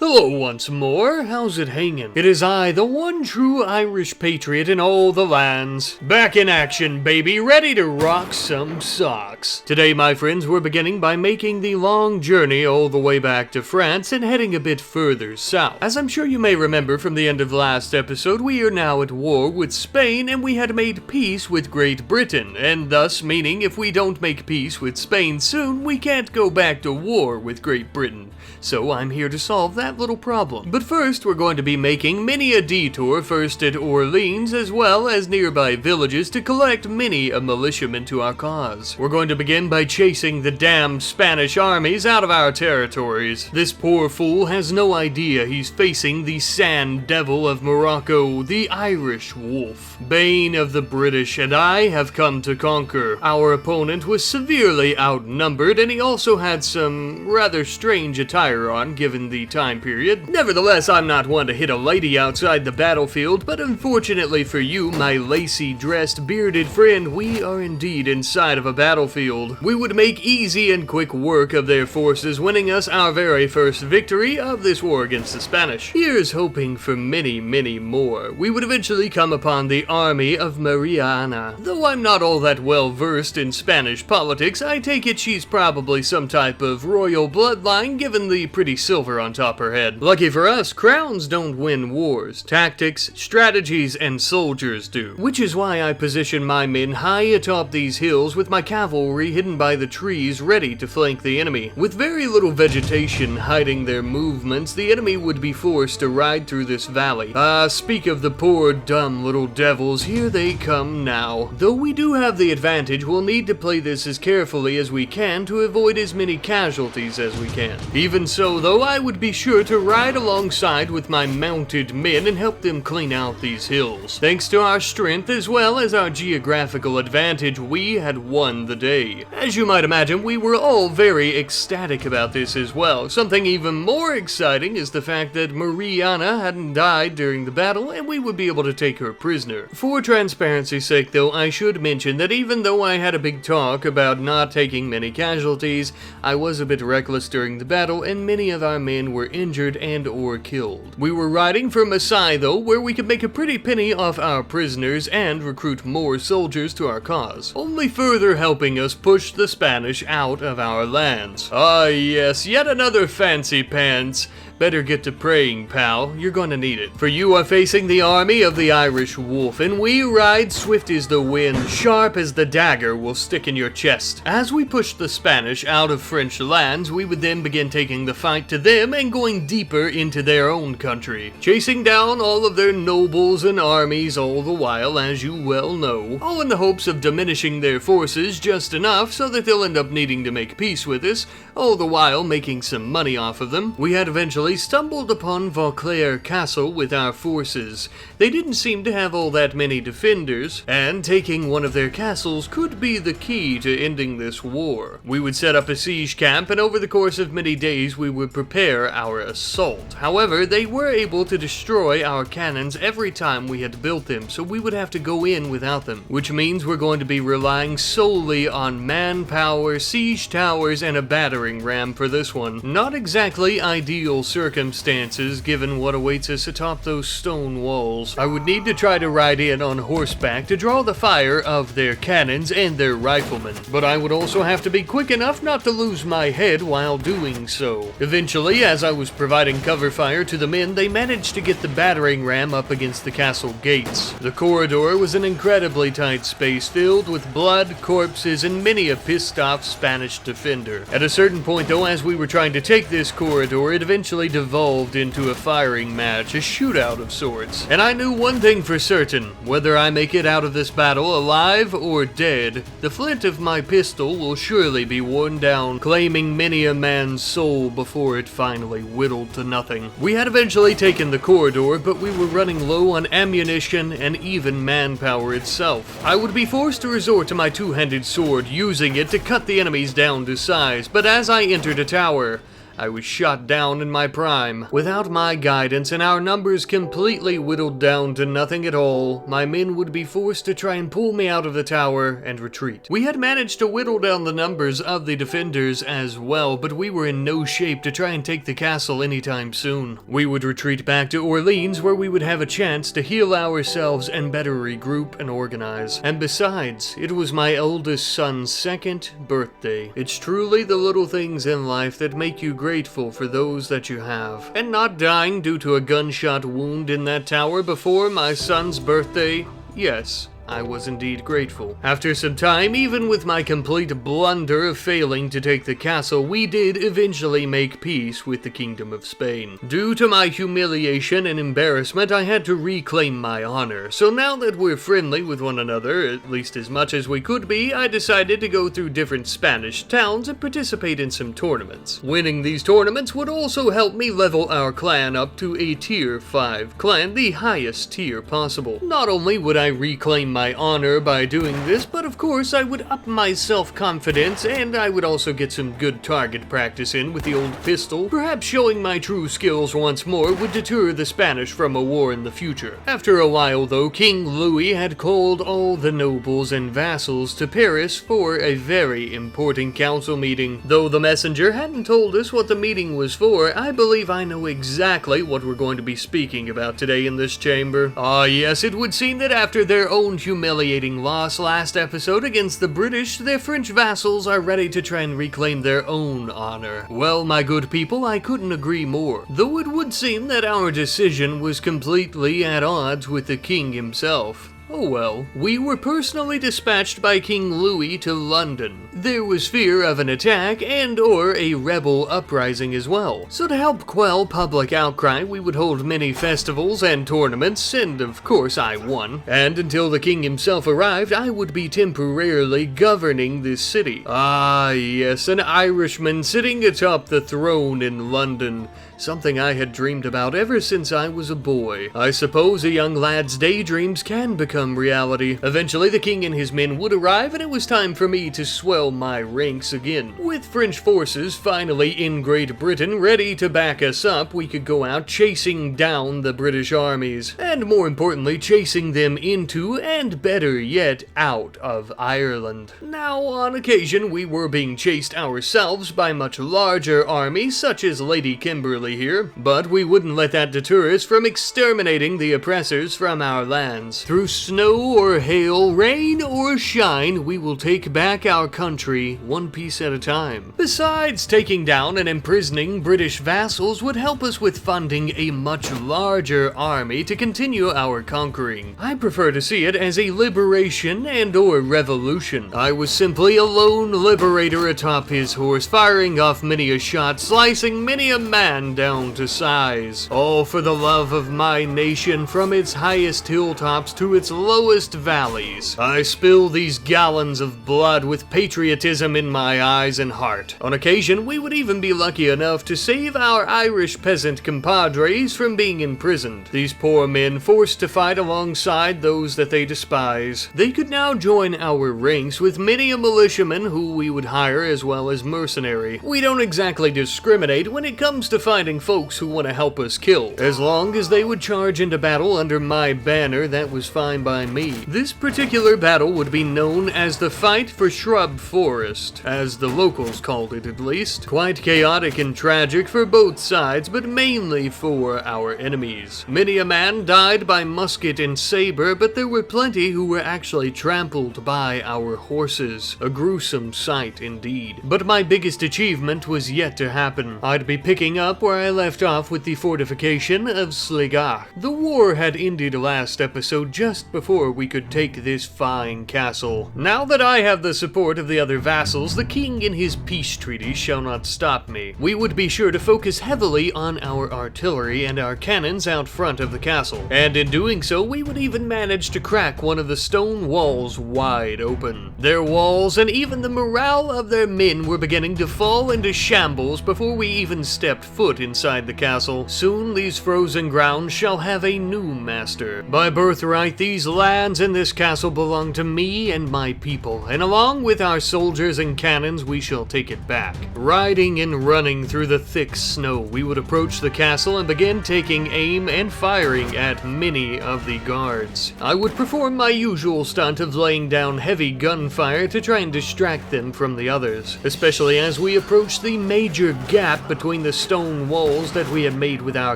Hello once more, how's it hangin'? It is I, the one true Irish patriot in all the lands. Back in action, baby, ready to rock some socks. Today, my friends, we're beginning by making the long journey all the way back to France and heading a bit further south. As I'm sure you may remember from the end of last episode, we are now at war with Spain and we had made peace with Great Britain, and thus meaning if we don't make peace with Spain soon, we can't go back to war with Great Britain. So I'm here to solve that little problem. But first, we're going to be making many a detour first at Orleans as well as nearby villages to collect many a militiamen to our cause. We're going to begin by chasing the damned Spanish armies out of our territories. This poor fool has no idea he's facing the sand devil of Morocco, the Irish wolf. Bane of the British and I have come to conquer. Our opponent was severely outnumbered and he also had some rather strange attire on given the time period. Nevertheless, I'm not one to hit a lady outside the battlefield, but unfortunately for you, my lacy dressed bearded friend, we are indeed inside of a battlefield. We would make easy and quick work of their forces, winning us our very first victory of this war against the Spanish. Here's hoping for many, many more. We would eventually come upon the army of Mariana. Though I'm not all that well versed in Spanish politics, I take it she's probably some type of royal bloodline given the pretty silver on top her head. Lucky for us, crowns don't win wars. Tactics, strategies, and soldiers do. Which is why I position my men high atop these hills with my cavalry hidden by the trees ready to flank the enemy. With very little vegetation hiding their movements, the enemy would be forced to ride through this valley. Speak of the poor dumb little devils, here they come now. Though we do have the advantage, we'll need to play this as carefully as we can to avoid as many casualties as we can. Even so, though, I would be sure to ride alongside with my mounted men and help them clean out these hills. Thanks to our strength as well as our geographical advantage, we had won the day. As you might imagine, we were all very ecstatic about this as well. Something even more exciting is the fact that Mariana hadn't died during the battle and we would be able to take her prisoner. For transparency's sake though, I should mention that even though I had a big talk about not taking many casualties, I was a bit reckless during the battle and many of our men were injured and or killed. We were riding for Maasai though, where we could make a pretty penny off our prisoners and recruit more soldiers to our cause, only further helping us push the Spanish out of our lands. Ah yes, yet another fancy pants. Better get to praying, pal. You're gonna need it. For you are facing the army of the Irish wolf, and we ride swift as the wind, sharp as the dagger will stick in your chest. As we push the Spanish out of French lands, we would then begin taking the fight to them and going deeper into their own country, chasing down all of their nobles and armies all the while, as you well know, all in the hopes of diminishing their forces just enough so that they'll end up needing to make peace with us, all the while making some money off of them. We had eventually stumbled upon Vauclair Castle with our forces. They didn't seem to have all that many defenders, and taking one of their castles could be the key to ending this war. We would set up a siege camp, and over the course of many days we would prepare our assault. However, they were able to destroy our cannons every time we had built them, so we would have to go in without them, which means we're going to be relying solely on manpower, siege towers, and a battering ram for this one. Not exactly ideal circumstances given what awaits us atop those stone walls. I would need to try to ride in on horseback to draw the fire of their cannons and their riflemen, but I would also have to be quick enough not to lose my head while doing so. Eventually, as I was providing cover fire to the men, they managed to get the battering ram up against the castle gates. The corridor was an incredibly tight space filled with blood, corpses, and many a pissed off Spanish defender. At a certain point though, as we were trying to take this corridor, it eventually devolved into a firing match, a shootout of sorts. And I knew one thing for certain, whether I make it out of this battle alive or dead, the flint of my pistol will surely be worn down, claiming many a man's soul before it finally whittled to nothing. We had eventually taken the corridor, but we were running low on ammunition and even manpower itself. I would be forced to resort to my two-handed sword, using it to cut the enemies down to size, but as I entered a tower, I was shot down in my prime. Without my guidance and our numbers completely whittled down to nothing at all, my men would be forced to try and pull me out of the tower and retreat. We had managed to whittle down the numbers of the defenders as well, but we were in no shape to try and take the castle anytime soon. We would retreat back to Orleans, where we would have a chance to heal ourselves and better regroup and organize. And besides, it was my oldest son's 2nd birthday. It's truly the little things in life that make you grateful for those that you have. And not dying due to a gunshot wound in that tower before my son's birthday, yes, I was indeed grateful. After some time, even with my complete blunder of failing to take the castle, we did eventually make peace with the Kingdom of Spain. Due to my humiliation and embarrassment, I had to reclaim my honor. So now that we're friendly with one another, at least as much as we could be, I decided to go through different Spanish towns and participate in some tournaments. Winning these tournaments would also help me level our clan up to a tier 5 clan, the highest tier possible. Not only would I reclaim my honor by doing this, but of course I would up my self-confidence, and I would also get some good target practice in with the old pistol. Perhaps showing my true skills once more would deter the Spanish from a war in the future. After a while though, King Louis had called all the nobles and vassals to Paris for a very important council meeting. Though the messenger hadn't told us what the meeting was for, I believe I know exactly what we're going to be speaking about today in this chamber. Ah yes, it would seem that after their own humiliating loss last episode against the British, their French vassals are ready to try and reclaim their own honor. Well, my good people, I couldn't agree more. Though it would seem that our decision was completely at odds with the king himself. Oh well, we were personally dispatched by King Louis to London. There was fear of an attack and or a rebel uprising as well. So to help quell public outcry, we would hold many festivals and tournaments, and of course I won. And until the king himself arrived, I would be temporarily governing this city. Ah yes, an Irishman sitting atop the throne in London. Something I had dreamed about ever since I was a boy. I suppose a young lad's daydreams can become reality. Eventually, the king and his men would arrive, and it was time for me to swell my ranks again. With French forces finally in Great Britain ready to back us up, we could go out chasing down the British armies, and more importantly, chasing them into, and better yet, out of Ireland. Now, on occasion, we were being chased ourselves by much larger armies, such as Lady Kimberly here, but we wouldn't let that deter us from exterminating the oppressors from our lands. Through snow or hail, rain or shine, we will take back our country one piece at a time. Besides, taking down and imprisoning British vassals would help us with funding a much larger army to continue our conquering. I prefer to see it as a liberation and or revolution. I was simply a lone liberator atop his horse, firing off many a shot, slicing many a man down to size. All for the love of my nation, from its highest hilltops to its lowest valleys. I spill these gallons of blood with patriotism in my eyes and heart. On occasion, we would even be lucky enough to save our Irish peasant compadres from being imprisoned. These poor men, forced to fight alongside those that they despise. They could now join our ranks with many a militiaman who we would hire as well as mercenary. We don't exactly discriminate when it comes to finding folks who want to help us kill. As long as they would charge into battle under my banner, that was fine by me. This particular battle would be known as the Fight for Shrub Forest, as the locals called it at least. Quite chaotic and tragic for both sides, but mainly for our enemies. Many a man died by musket and saber, but there were plenty who were actually trampled by our horses. A gruesome sight indeed. But my biggest achievement was yet to happen. I'd be picking up where I left off with the fortification of Sligo. The war had ended last episode just before we could take this fine castle. Now that I have the support of the other vassals, the king and his peace treaty shall not stop me. We would be sure to focus heavily on our artillery and our cannons out front of the castle, and in doing so we would even manage to crack one of the stone walls wide open. Their walls and even the morale of their men were beginning to fall into shambles before we even stepped foot foot inside the castle. Soon these frozen grounds shall have a new master. By birthright, these lands and this castle belong to me and my people, and along with our soldiers and cannons, we shall take it back. Riding and running through the thick snow, we would approach the castle and begin taking aim and firing at many of the guards. I would perform my usual stunt of laying down heavy gunfire to try and distract them from the others, especially as we approached the major gap between the stone walls that we had made with our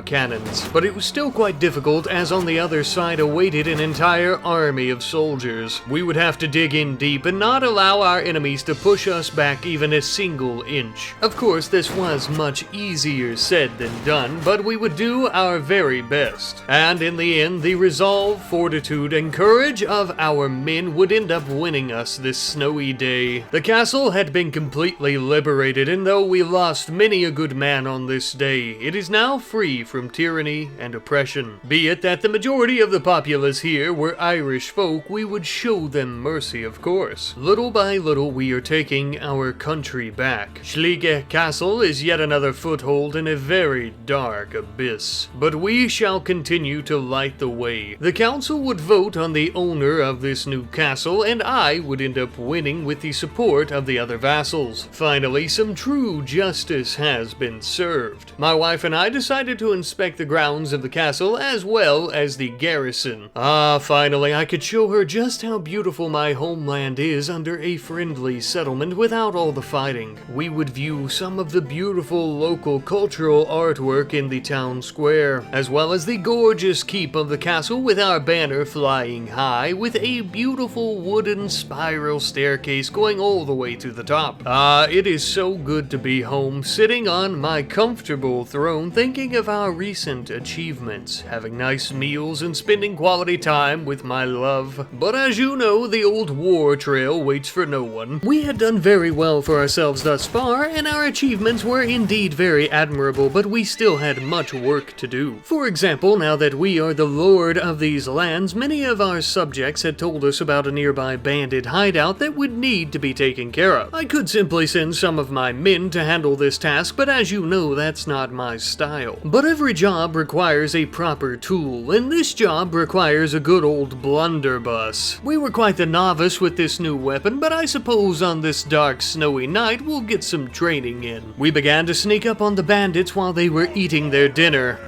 cannons. But it was still quite difficult, as on the other side awaited an entire army of soldiers. We would have to dig in deep and not allow our enemies to push us back even a single inch. Of course, this was much easier said than done, but we would do our very best. And in the end, the resolve, fortitude, and courage of our men would end up winning us this snowy day. The castle had been completely liberated, and though we lost many a good man on this day, it is now free from tyranny and oppression. Be it that the majority of the populace here were Irish folk, we would show them mercy, of course. Little by little, we are taking our country back. Schlieke Castle is yet another foothold in a very dark abyss, but we shall continue to light the way. The council would vote on the owner of this new castle, and I would end up winning with the support of the other vassals. Finally, some true justice has been served. My wife and I decided to inspect the grounds of the castle as well as the garrison. Finally, I could show her just how beautiful my homeland is under a friendly settlement without all the fighting. We would view some of the beautiful local cultural artwork in the town square, as well as the gorgeous keep of the castle with our banner flying high with a beautiful wooden spiral staircase going all the way to the top. It is so good to be home, sitting on my comfortable throne, thinking of our recent achievements, having nice meals and spending quality time with my love. But as you know, the old war trail waits for no one. We had done very well for ourselves thus far, and our achievements were indeed very admirable, but we still had much work to do. For example, now that we are the lord of these lands, many of our subjects had told us about a nearby bandit hideout that would need to be taken care of. I could simply send some of my men to handle this task, but as you know, that's not my style. But every job requires a proper tool, and this job requires a good old blunderbuss. We were quite the novice with this new weapon, but I suppose on this dark, snowy night we'll get some training in. We began to sneak up on the bandits while they were eating their dinner.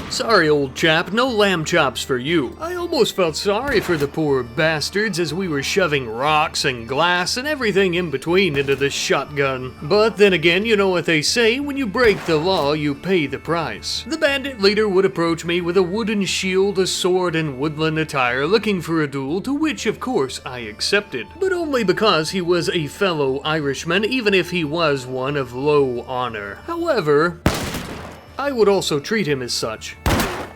Sorry, old chap, no lamb chops for you. I almost felt sorry for the poor bastards as we were shoving rocks and glass and everything in between into this shotgun. But then again, you know what they say, when you break the law, you pay the price. The bandit leader would approach me with a wooden shield, a sword, and woodland attire, looking for a duel, to which, of course, I accepted. But only because he was a fellow Irishman, even if he was one of low honor. However, I would also treat him as such.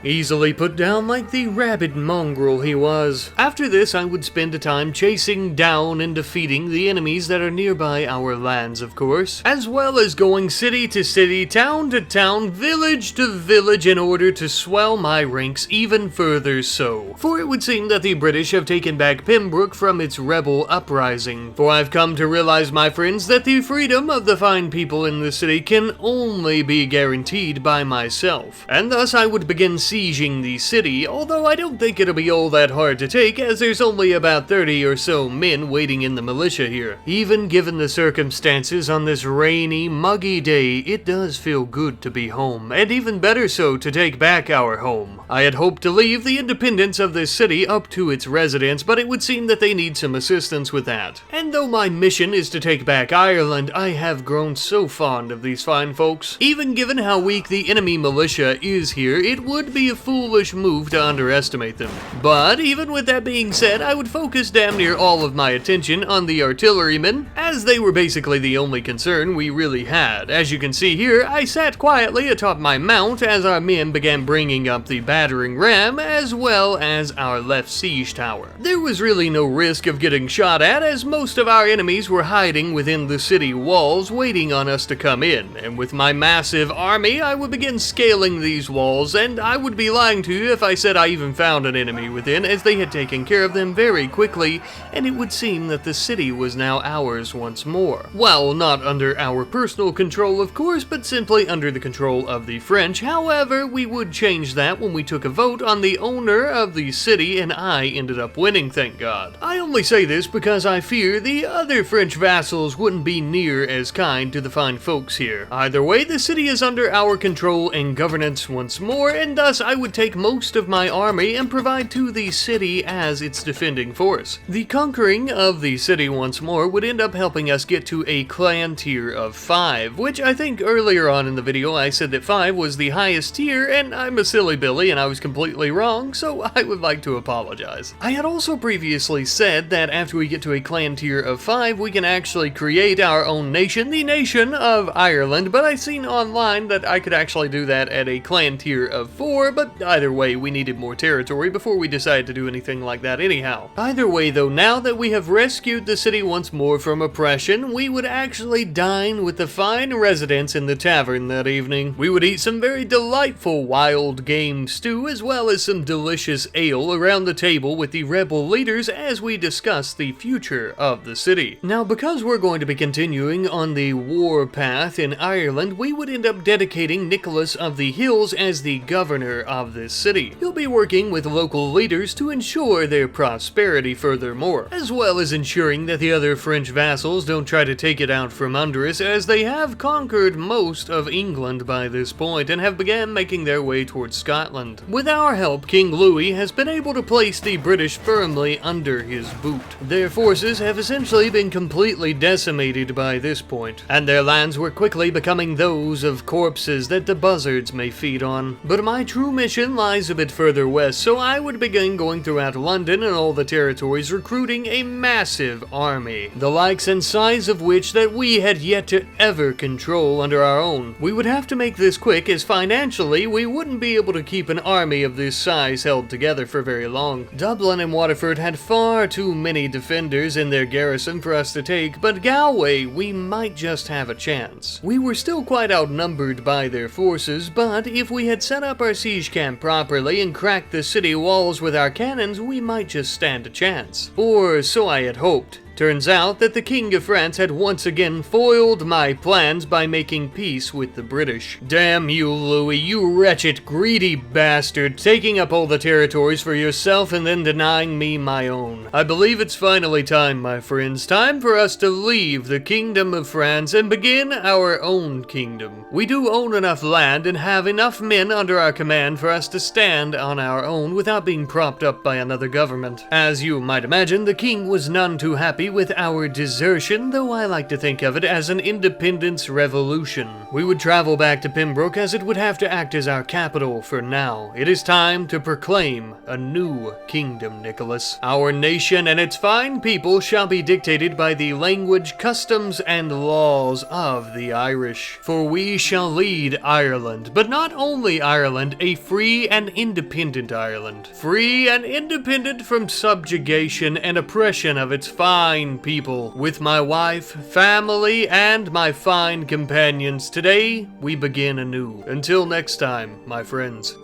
Easily put down like the rabid mongrel he was. After this, I would spend a time chasing down and defeating the enemies that are nearby our lands, of course, as well as going city to city, town to town, village to village in order to swell my ranks even further so. For it would seem that the British have taken back Pembroke from its rebel uprising. For I've come to realize, my friends, that the freedom of the fine people in the city can only be guaranteed by myself, and thus I would begin sieging the city, although I don't think it'll be all that hard to take, as there's only about 30 or so men waiting in the militia here. Even given the circumstances on this rainy, muggy day, it does feel good to be home, and even better so to take back our home. I had hoped to leave the independence of this city up to its residents, but it would seem that they need some assistance with that. And though my mission is to take back Ireland, I have grown so fond of these fine folks. Even given how weak the enemy militia is here, it would be a foolish move to underestimate them. But even with that being said, I would focus damn near all of my attention on the artillerymen, as they were basically the only concern we really had. As you can see here, I sat quietly atop my mount as our men began bringing up the battering ram, as well as our left siege tower. There was really no risk of getting shot at, as most of our enemies were hiding within the city walls, waiting on us to come in, and with my massive army, I would begin scaling these walls, and I would would be lying to you if I said I even found an enemy within, as they had taken care of them very quickly, and it would seem that the city was now ours once more. Well, not under our personal control, of course, but simply under the control of the French. However, we would change that when we took a vote on the owner of the city, and I ended up winning, thank God. I only say this because I fear the other French vassals wouldn't be near as kind to the fine folks here. Either way, the city is under our control and governance once more, and thus I would take most of my army and provide to the city as its defending force. The conquering of the city once more would end up helping us get to a clan tier of 5, which I think earlier on in the video I said that 5 was the highest tier, and I'm a silly Billy and I was completely wrong, so I would like to apologize. I had also previously said that after we get to a clan tier of 5, we can actually create our own nation, the nation of Ireland, but I've seen online that I could actually do that at a clan tier of 4, but either way, we needed more territory before we decided to do anything like that anyhow. Either way though, now that we have rescued the city once more from oppression, we would actually dine with the fine residents in the tavern that evening. We would eat some very delightful wild game stew, as well as some delicious ale around the table with the rebel leaders as we discuss the future of the city. Now, because we're going to be continuing on the war path in Ireland, we would end up dedicating Nicholas of the Hills as the governor of this city. He'll be working with local leaders to ensure their prosperity furthermore, as well as ensuring that the other French vassals don't try to take it out from under us, as they have conquered most of England by this point and have began making their way towards Scotland. With our help, King Louis has been able to place the British firmly under his boot. Their forces have essentially been completely decimated by this point, and their lands were quickly becoming those of corpses that the buzzards may feed on. But my true mission lies a bit further west, so I would begin going throughout London and all the territories recruiting a massive army, the likes and size of which that we had yet to ever control under our own. We would have to make this quick, as financially we wouldn't be able to keep an army of this size held together for very long. Dublin and Waterford had far too many defenders in their garrison for us to take, but Galway, we might just have a chance. We were still quite outnumbered by their forces, but if we had set up our siege camp properly and cracked the city walls with our cannons, we might just stand a chance. Or so I had hoped. Turns out that the King of France had once again foiled my plans by making peace with the British. Damn you, Louis, you wretched, greedy bastard, taking up all the territories for yourself and then denying me my own. I believe it's finally time, my friends, time for us to leave the Kingdom of France and begin our own kingdom. We do own enough land and have enough men under our command for us to stand on our own without being propped up by another government. As you might imagine, the king was none too happy with our desertion, though I like to think of it as an independence revolution. We would travel back to Pembroke, as it would have to act as our capital for now. It is time to proclaim a new kingdom, Nicholas. Our nation and its fine people shall be dictated by the language, customs, and laws of the Irish. For we shall lead Ireland, but not only Ireland, a free and independent Ireland. Free and independent from subjugation and oppression of its fine people. With my wife, family, and my fine companions, today we begin anew. Until next time, my friends.